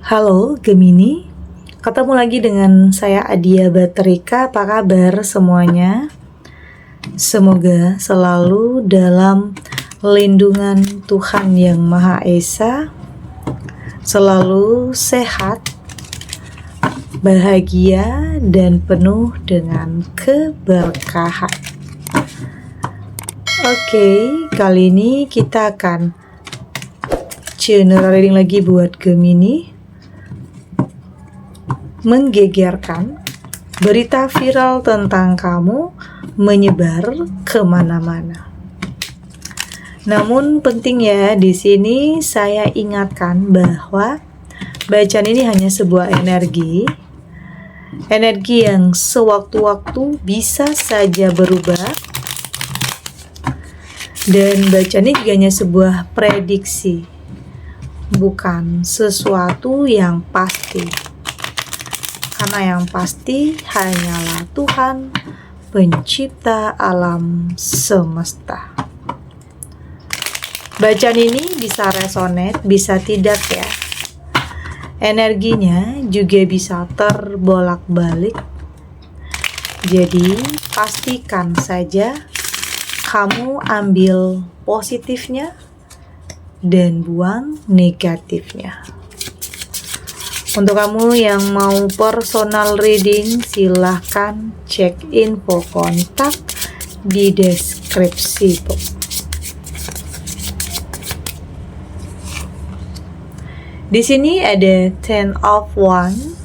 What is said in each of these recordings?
Halo Gemini, ketemu lagi dengan saya Adia Baterika. Apa kabar semuanya? Semoga selalu dalam lindungan Tuhan Yang Maha Esa, selalu sehat, bahagia, dan penuh dengan keberkahan. Oke, kali ini kita akan general reading lagi buat Gemini. Menggegerkan, berita viral tentang kamu menyebar kemana-mana. Namun penting ya, di sini saya ingatkan bahwa bacaan ini hanya sebuah energi yang sewaktu-waktu bisa saja berubah, dan bacaan ini juga hanya sebuah prediksi, bukan sesuatu yang pasti. Karena yang pasti hanyalah Tuhan, pencipta alam semesta. Bacaan ini bisa resonate, bisa tidak ya. Energinya juga bisa terbolak-balik. Jadi pastikan saja kamu ambil positifnya dan buang negatifnya. Untuk kamu yang mau personal reading, silahkan cek info kontak di deskripsi. Di sini ada Ten of Wands,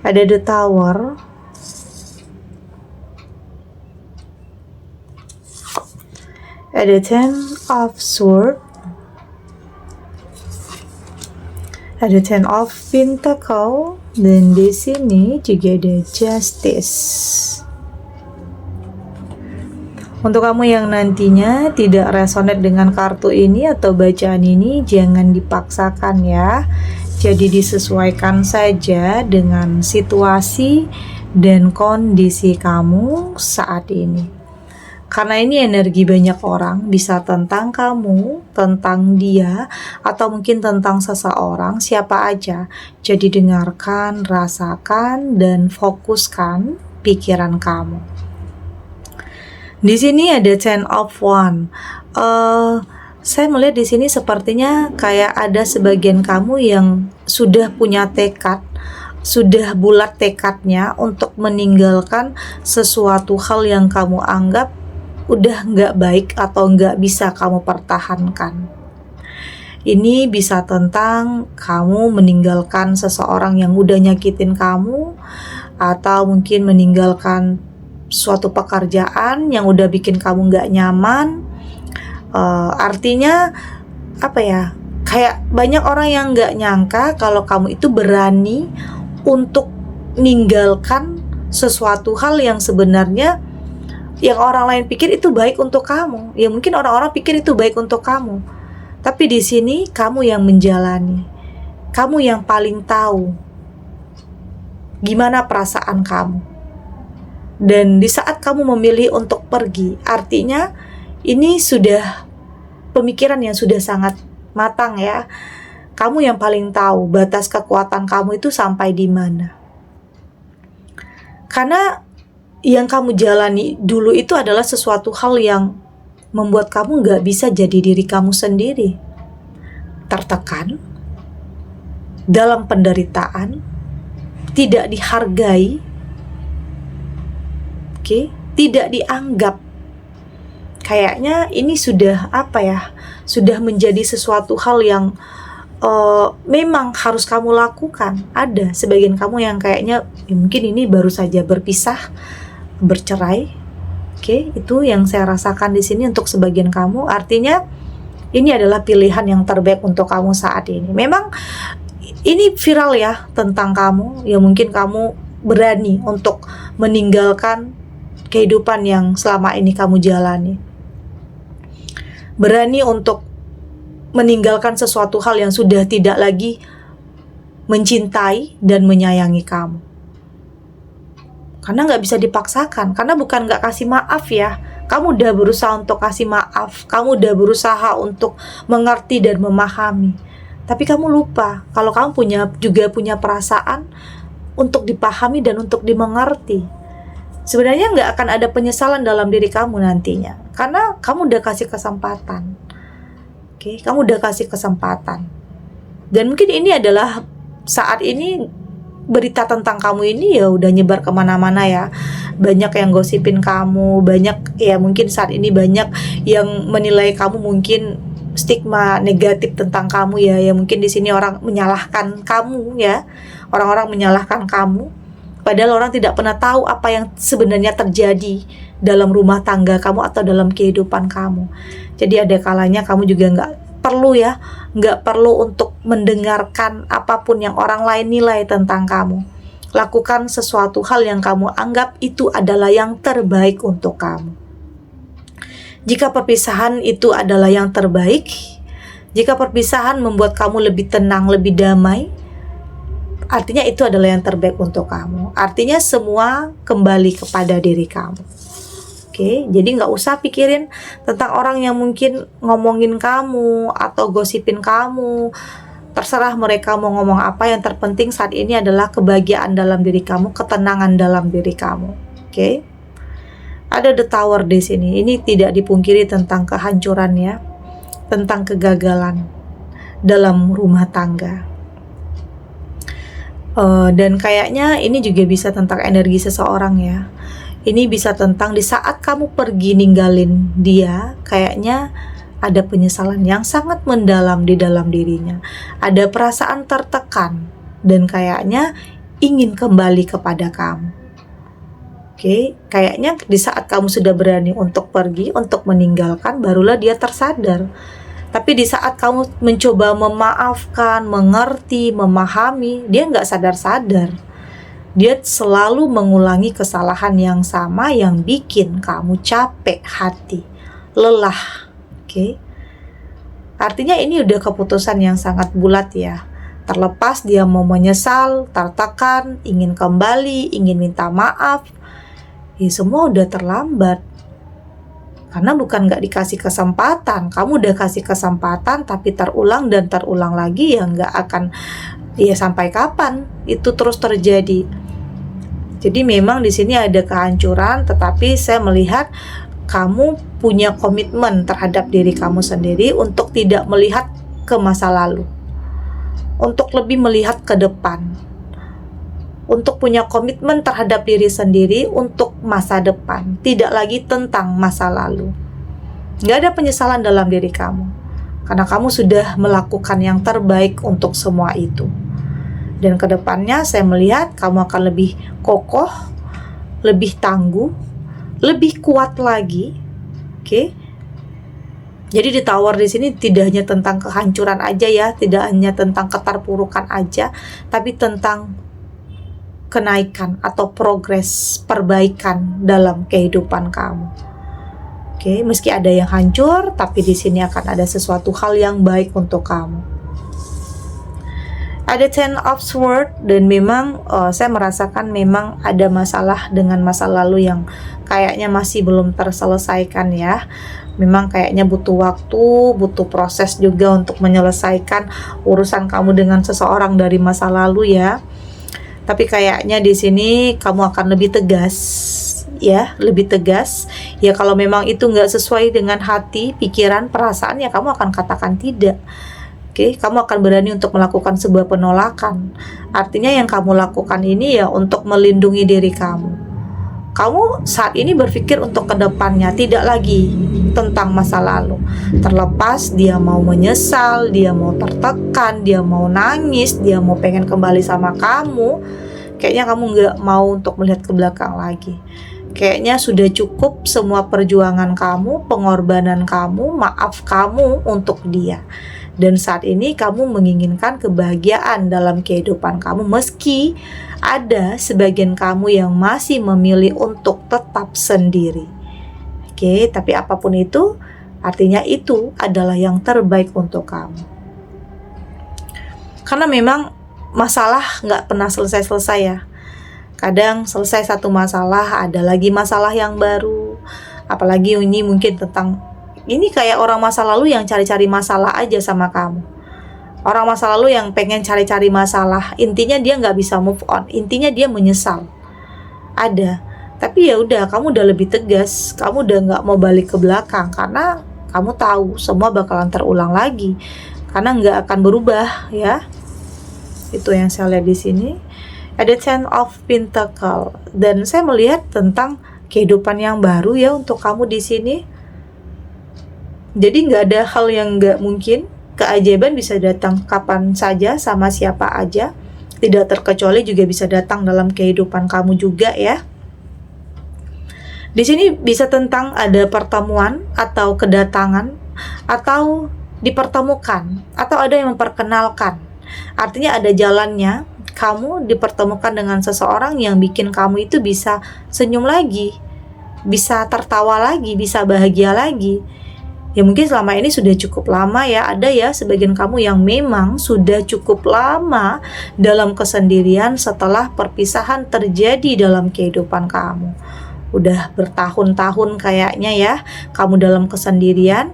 ada The Tower, ada Ten of Swords, ada Ten of Pentacle, dan di sini juga ada Justice. Untuk kamu yang nantinya tidak resonate dengan kartu ini atau bacaan ini, jangan dipaksakan ya. Jadi disesuaikan saja dengan situasi dan kondisi kamu saat ini. Karena ini energi banyak orang, bisa tentang kamu, tentang dia, atau mungkin tentang seseorang, siapa aja. Jadi dengarkan, rasakan, dan fokuskan pikiran kamu. Di sini ada Ten of Wands. Saya melihat di sini sepertinya kayak ada sebagian kamu yang sudah punya tekad, sudah bulat tekadnya untuk meninggalkan sesuatu hal yang kamu anggap udah nggak baik atau nggak bisa kamu pertahankan. Ini bisa tentang kamu meninggalkan seseorang yang udah nyakitin kamu, atau mungkin meninggalkan suatu pekerjaan yang udah bikin kamu nggak nyaman. Artinya apa ya? Kayak banyak orang yang nggak nyangka kalau kamu itu berani untuk meninggalkan sesuatu hal yang sebenarnya yang orang lain pikir itu baik untuk kamu. Ya mungkin orang-orang pikir itu baik untuk kamu. Tapi di sini kamu yang menjalani. Kamu yang paling tahu gimana perasaan kamu. Dan di saat kamu memilih untuk pergi, artinya ini sudah pemikiran yang sudah sangat matang ya. Kamu yang paling tahu batas kekuatan kamu itu sampai di mana. Karena yang kamu jalani dulu itu adalah sesuatu hal yang membuat kamu gak bisa jadi diri kamu sendiri. Tertekan, dalam penderitaan, tidak dihargai, tidak dianggap. Kayaknya ini sudah sudah menjadi sesuatu hal yang memang harus kamu lakukan. Ada sebagian kamu yang kayaknya mungkin ini baru saja berpisah, bercerai. Itu yang saya rasakan di sini untuk sebagian kamu. Artinya ini adalah pilihan yang terbaik untuk kamu saat ini. Memang ini viral ya tentang kamu, ya mungkin kamu berani untuk meninggalkan kehidupan yang selama ini kamu jalani. Berani untuk meninggalkan sesuatu hal yang sudah tidak lagi mencintai dan menyayangi kamu. Karena gak bisa dipaksakan, karena bukan gak kasih maaf ya, Kamu udah berusaha untuk kasih maaf, kamu udah berusaha untuk mengerti dan memahami. Tapi kamu lupa kalau kamu juga punya perasaan untuk dipahami dan untuk dimengerti. Sebenarnya nggak akan ada penyesalan dalam diri kamu nantinya, karena kamu udah kasih kesempatan. Oke, kamu udah kasih kesempatan. Dan mungkin ini adalah saat ini berita tentang kamu ini ya udah nyebar kemana-mana ya. Banyak yang gosipin kamu, banyak ya mungkin saat ini banyak yang menilai kamu, mungkin stigma negatif tentang kamu ya. Ya mungkin di sini orang menyalahkan kamu ya. Orang-orang menyalahkan kamu, padahal orang tidak pernah tahu apa yang sebenarnya terjadi dalam rumah tangga kamu atau dalam kehidupan kamu. Jadi ada kalanya kamu juga nggak perlu untuk mendengarkan apapun yang orang lain nilai tentang kamu. Lakukan sesuatu hal yang kamu anggap itu adalah yang terbaik untuk kamu. Jika perpisahan itu adalah yang terbaik, jika perpisahan membuat kamu lebih tenang, lebih damai, artinya itu adalah yang terbaik untuk kamu. Artinya semua kembali kepada diri kamu. Oke, jadi nggak usah pikirin tentang orang yang mungkin ngomongin kamu atau gosipin kamu. Terserah mereka mau ngomong apa, yang terpenting saat ini adalah kebahagiaan dalam diri kamu, ketenangan dalam diri kamu. Oke, ada the tower di sini. Ini tidak dipungkiri tentang kehancuran ya, tentang kegagalan dalam rumah tangga. Dan kayaknya ini juga bisa tentang energi seseorang ya. Ini bisa tentang di saat kamu pergi ninggalin dia, kayaknya ada penyesalan yang sangat mendalam di dalam dirinya. Ada perasaan tertekan dan kayaknya ingin kembali kepada kamu. Oke, kayaknya di saat kamu sudah berani untuk pergi, untuk meninggalkan, barulah dia tersadar. Tapi di saat kamu mencoba memaafkan, mengerti, memahami, dia nggak sadar-sadar. Dia selalu mengulangi kesalahan yang sama yang bikin kamu capek hati, lelah. Oke. Artinya ini udah keputusan yang sangat bulat ya. Terlepas dia mau menyesal, tertekan, ingin kembali, ingin minta maaf, ya semua udah terlambat. Karena bukan gak dikasih kesempatan, kamu udah kasih kesempatan tapi terulang dan terulang lagi, ya gak akan, ya sampai kapan itu terus terjadi. Jadi memang di sini ada kehancuran, tetapi saya melihat kamu punya komitmen terhadap diri kamu sendiri untuk tidak melihat ke masa lalu, untuk lebih melihat ke depan, untuk punya komitmen terhadap diri sendiri untuk masa depan, tidak lagi tentang masa lalu. Gak ada penyesalan dalam diri kamu, karena kamu sudah melakukan yang terbaik untuk semua itu. Dan kedepannya saya melihat kamu akan lebih kokoh, lebih tangguh, lebih kuat lagi. Oke. Jadi di tower di sini tidak hanya tentang kehancuran aja ya, tidak hanya tentang keterpurukan aja, tapi tentang kenaikan atau progres, perbaikan dalam kehidupan kamu. Oke, meski ada yang hancur, tapi di sini akan ada sesuatu hal yang baik untuk kamu. Ada Ten of Swords, dan memang saya merasakan memang ada masalah dengan masa lalu yang kayaknya masih belum terselesaikan ya. Memang kayaknya butuh waktu, butuh proses juga untuk menyelesaikan urusan kamu dengan seseorang dari masa lalu ya. Tapi kayaknya di sini kamu akan lebih tegas ya, lebih tegas. Ya kalau memang itu nggak sesuai dengan hati, pikiran, perasaan, ya kamu akan katakan tidak. Oke, kamu akan berani untuk melakukan sebuah penolakan. Artinya yang kamu lakukan ini ya untuk melindungi diri kamu. Kamu saat ini berpikir untuk kedepannya, tidak lagi tentang masa lalu. Terlepas dia mau menyesal, dia mau tertekan, dia mau nangis, dia mau pengen kembali sama kamu, kayaknya kamu nggak mau untuk melihat ke belakang lagi. Kayaknya sudah cukup semua perjuangan kamu, pengorbanan kamu, maaf kamu untuk dia. Dan saat ini kamu menginginkan kebahagiaan dalam kehidupan kamu, meski ada sebagian kamu yang masih memilih untuk tetap sendiri. Oke, tapi apapun itu, artinya itu adalah yang terbaik untuk kamu. Karena memang masalah nggak pernah selesai-selesai ya. Kadang selesai satu masalah, ada lagi masalah yang baru, Apalagi ini mungkin tentang, ini kayak orang masa lalu yang cari-cari masalah aja sama kamu. Orang masa lalu yang pengen cari-cari masalah, intinya dia nggak bisa move on, intinya dia menyesal. Ada, tapi ya udah, kamu udah lebih tegas, kamu udah nggak mau balik ke belakang karena kamu tahu semua bakalan terulang lagi, karena nggak akan berubah ya. Itu yang saya lihat di sini. Ada Ten of Pentacle, dan saya melihat tentang kehidupan yang baru ya untuk kamu di sini. Jadi nggak ada hal yang nggak mungkin. Keajaiban bisa datang kapan saja sama siapa aja, tidak terkecuali juga bisa datang dalam kehidupan kamu juga ya. Di sini bisa tentang ada pertemuan atau kedatangan atau dipertemukan atau ada yang memperkenalkan. Artinya ada jalannya, kamu dipertemukan dengan seseorang yang bikin kamu itu bisa senyum lagi, bisa tertawa lagi, bisa bahagia lagi. Ya mungkin selama ini sudah cukup lama ya, ada ya sebagian kamu yang memang sudah cukup lama dalam kesendirian setelah perpisahan terjadi dalam kehidupan kamu. Udah bertahun-tahun kayaknya ya kamu dalam kesendirian,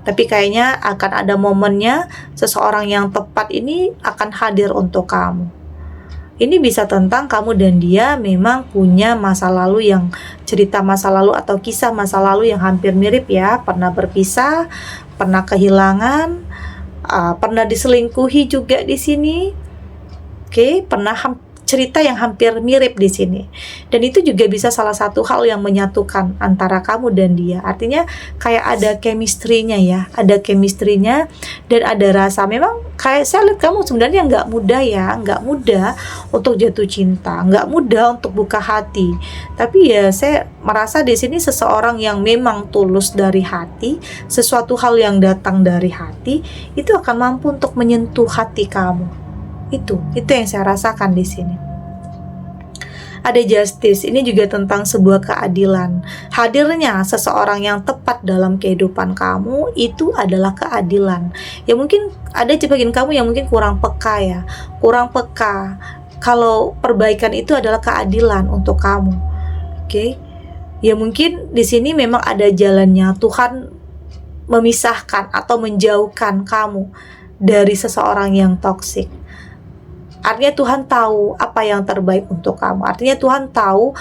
tapi kayaknya akan ada momennya seseorang yang tepat ini akan hadir untuk kamu. Ini bisa tentang kamu dan dia memang punya masa lalu yang, cerita masa lalu atau kisah masa lalu yang hampir mirip ya. Pernah berpisah, pernah kehilangan, pernah diselingkuhi juga di sini. Oke, pernah cerita yang hampir mirip di sini. Dan itu juga bisa salah satu hal yang menyatukan antara kamu dan dia. Artinya kayak ada chemistry-nya ya, ada chemistry-nya dan ada rasa. Memang kayak saya lihat kamu sebenarnya nggak mudah ya, nggak mudah untuk jatuh cinta, nggak mudah untuk buka hati. Tapi ya saya merasa di sini seseorang yang memang tulus dari hati, sesuatu hal yang datang dari hati itu akan mampu untuk menyentuh hati kamu. Itu yang saya rasakan di sini. Ada justice, ini juga tentang sebuah keadilan. Hadirnya seseorang yang tepat dalam kehidupan kamu itu adalah keadilan. Ya mungkin ada sebagian kamu yang mungkin kurang peka ya, kurang peka kalau perbaikan itu adalah keadilan untuk kamu. Oke. Ya mungkin di sini memang ada jalannya. Tuhan memisahkan atau menjauhkan kamu dari seseorang yang toksik. Artinya Tuhan tahu apa yang terbaik untuk kamu. Artinya Tuhan tahu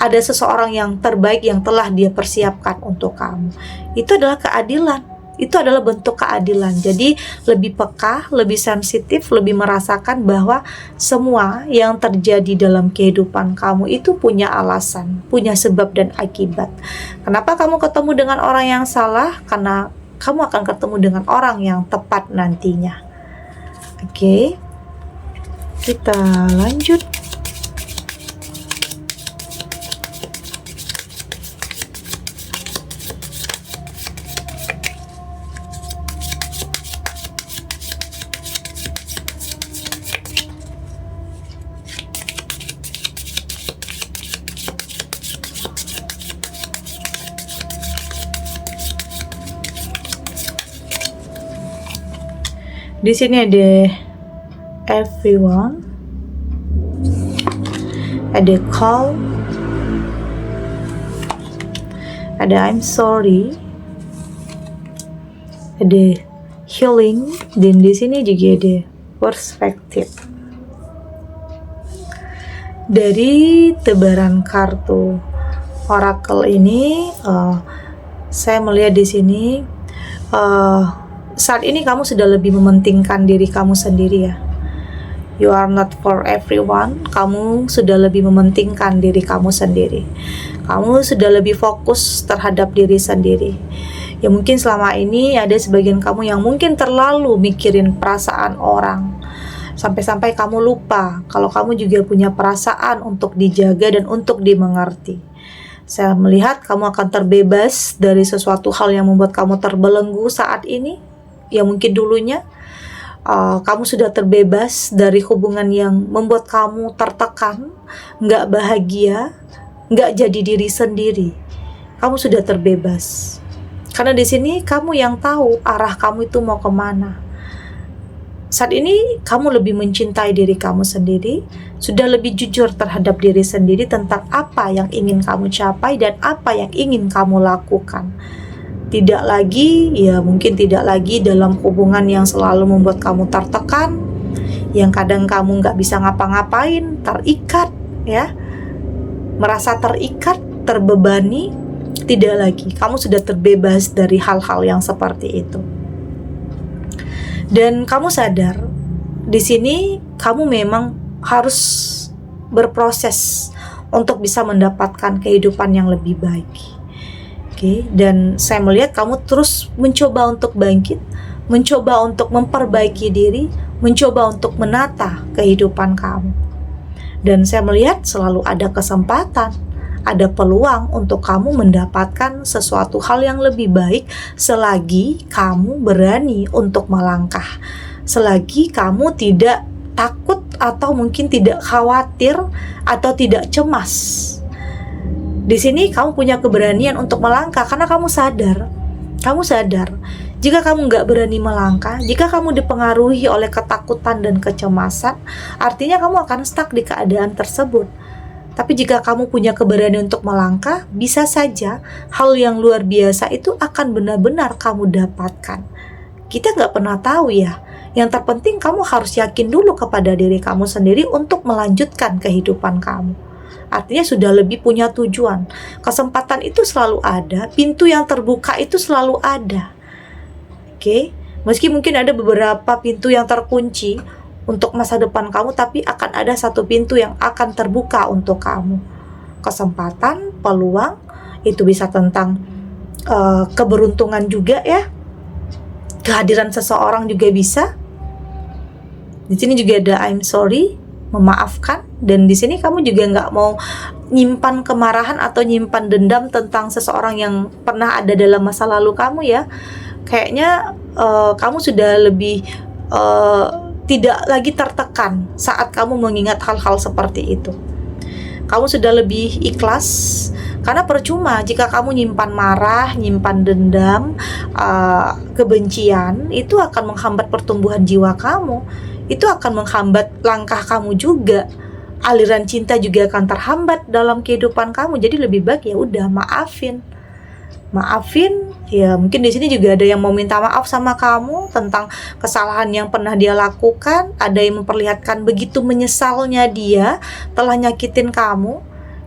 ada seseorang yang terbaik yang telah Dia persiapkan untuk kamu. Itu adalah keadilan. Itu adalah bentuk keadilan. Jadi lebih peka, lebih sensitif, lebih merasakan bahwa semua yang terjadi dalam kehidupan kamu itu punya alasan, punya sebab dan akibat. Kenapa kamu ketemu dengan orang yang salah? Karena kamu akan ketemu dengan orang yang tepat nantinya. Oke. Kita lanjut. Di sini ada everyone, ada call, ada I'm sorry, ada healing, dan di sini juga ada perspective. Dari tebaran kartu oracle ini, saya melihat di sini saat ini kamu sudah lebih mementingkan diri kamu sendiri ya. You are not for everyone. Kamu sudah lebih mementingkan diri kamu sendiri. Kamu sudah lebih fokus terhadap diri sendiri. Ya mungkin selama ini ada sebagian kamu yang mungkin terlalu mikirin perasaan orang, sampai-sampai kamu lupa kalau kamu juga punya perasaan untuk dijaga dan untuk dimengerti. Saya melihat kamu akan terbebas dari sesuatu hal yang membuat kamu terbelenggu saat ini. Ya mungkin dulunya kamu sudah terbebas dari hubungan yang membuat kamu tertekan, nggak bahagia, nggak jadi diri sendiri. Kamu sudah terbebas. Karena di sini kamu yang tahu arah kamu itu mau kemana. Saat ini kamu lebih mencintai diri kamu sendiri, sudah lebih jujur terhadap diri sendiri tentang apa yang ingin kamu capai dan apa yang ingin kamu lakukan. Tidak lagi, mungkin tidak lagi dalam hubungan yang selalu membuat kamu tertekan, yang kadang kamu nggak bisa ngapa-ngapain, terikat, merasa terikat, terbebani. Tidak lagi, kamu sudah terbebas dari hal-hal yang seperti itu. Dan kamu sadar, di sini kamu memang harus berproses untuk bisa mendapatkan kehidupan yang lebih baik. Dan saya melihat kamu terus mencoba untuk bangkit, mencoba untuk memperbaiki diri, mencoba untuk menata kehidupan kamu. Dan saya melihat selalu ada kesempatan, ada peluang untuk kamu mendapatkan sesuatu hal yang lebih baik selagi kamu berani untuk melangkah, selagi kamu tidak takut atau mungkin tidak khawatir atau tidak cemas. Di sini kamu punya keberanian untuk melangkah karena kamu sadar jika kamu nggak berani melangkah, jika kamu dipengaruhi oleh ketakutan dan kecemasan, artinya kamu akan stuck di keadaan tersebut. Tapi jika kamu punya keberanian untuk melangkah, bisa saja hal yang luar biasa itu akan benar-benar kamu dapatkan. Kita nggak pernah tahu ya. Yang terpenting kamu harus yakin dulu kepada diri kamu sendiri untuk melanjutkan kehidupan kamu. Artinya sudah lebih punya tujuan. Kesempatan itu selalu ada, pintu yang terbuka itu selalu ada. Meski mungkin ada beberapa pintu yang terkunci untuk masa depan kamu, tapi akan ada satu pintu yang akan terbuka untuk kamu. Kesempatan, peluang, itu bisa tentang keberuntungan juga ya. Kehadiran seseorang juga bisa. Di sini juga ada I'm sorry, memaafkan. Dan di sini kamu juga nggak mau nyimpan kemarahan atau nyimpan dendam tentang seseorang yang pernah ada dalam masa lalu kamu ya. Kayaknya kamu sudah lebih tidak lagi tertekan saat kamu mengingat hal-hal seperti itu. Kamu sudah lebih ikhlas, karena percuma jika kamu nyimpan marah, nyimpan dendam, kebencian, itu akan menghambat pertumbuhan jiwa kamu. Itu akan menghambat langkah kamu juga. Aliran cinta juga akan terhambat dalam kehidupan kamu. Jadi lebih baik ya udah maafin, ya mungkin di sini juga ada yang mau minta maaf sama kamu tentang kesalahan yang pernah dia lakukan, ada yang memperlihatkan begitu menyesalnya dia telah nyakitin kamu.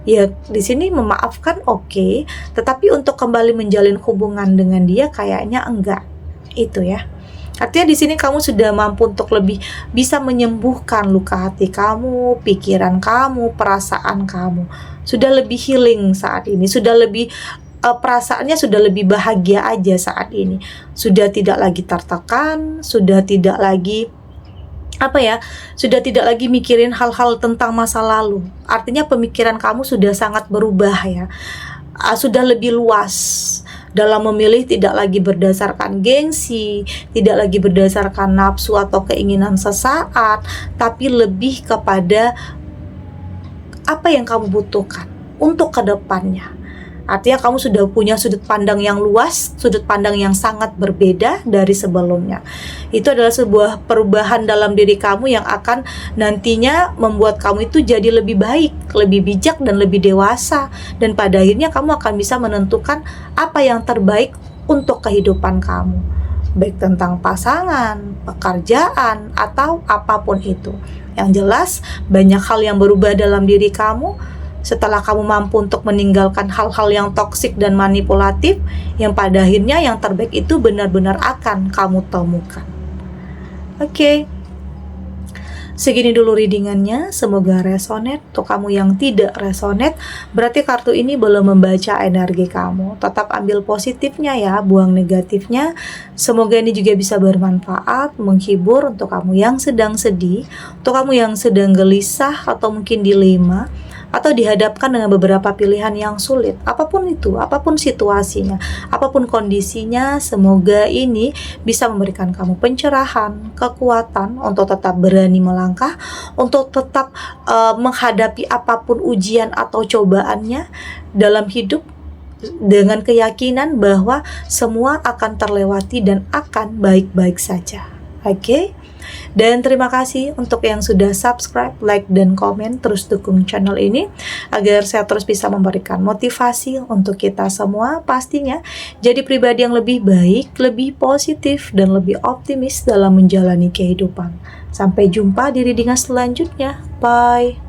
Ya di sini memaafkan oke, tetapi untuk kembali menjalin hubungan dengan dia kayaknya enggak. Itu ya. Artinya di sini kamu sudah mampu untuk lebih bisa menyembuhkan luka hati kamu, pikiran kamu, perasaan kamu. Sudah lebih healing saat ini, sudah lebih perasaannya sudah lebih bahagia aja saat ini. Sudah tidak lagi tertekan, sudah tidak lagi sudah tidak lagi mikirin hal-hal tentang masa lalu. Artinya pemikiran kamu sudah sangat berubah ya. Sudah lebih luas dalam memilih, tidak lagi berdasarkan gengsi, tidak lagi berdasarkan nafsu atau keinginan sesaat, tapi lebih kepada apa yang kamu butuhkan untuk kedepannya. Artinya kamu sudah punya sudut pandang yang luas, sudut pandang yang sangat berbeda dari sebelumnya. Itu adalah sebuah perubahan dalam diri kamu yang akan nantinya membuat kamu itu jadi lebih baik, lebih bijak dan lebih dewasa. Dan pada akhirnya kamu akan bisa menentukan apa yang terbaik untuk kehidupan kamu. Baik tentang pasangan, pekerjaan, atau apapun itu. Yang jelas banyak hal yang berubah dalam diri kamu setelah kamu mampu untuk meninggalkan hal-hal yang toksik dan manipulatif, yang pada akhirnya yang terbaik itu benar-benar akan kamu temukan. Oke. Segini dulu readingannya, semoga resonate. Untuk kamu yang tidak resonate, berarti kartu ini belum membaca energi kamu. Tetap ambil positifnya ya, buang negatifnya. Semoga ini juga bisa bermanfaat, menghibur untuk kamu yang sedang sedih, untuk kamu yang sedang gelisah atau mungkin dilema, atau dihadapkan dengan beberapa pilihan yang sulit. Apapun itu, apapun situasinya, apapun kondisinya, semoga ini bisa memberikan kamu pencerahan, kekuatan untuk tetap berani melangkah, untuk tetap menghadapi apapun ujian atau cobaannya dalam hidup dengan keyakinan bahwa semua akan terlewati dan akan baik-baik saja. Oke? Dan terima kasih untuk yang sudah subscribe, like, dan komen. Terus dukung channel ini agar saya terus bisa memberikan motivasi untuk kita semua pastinya jadi pribadi yang lebih baik, lebih positif, dan lebih optimis dalam menjalani kehidupan. Sampai jumpa di readingan selanjutnya. Bye!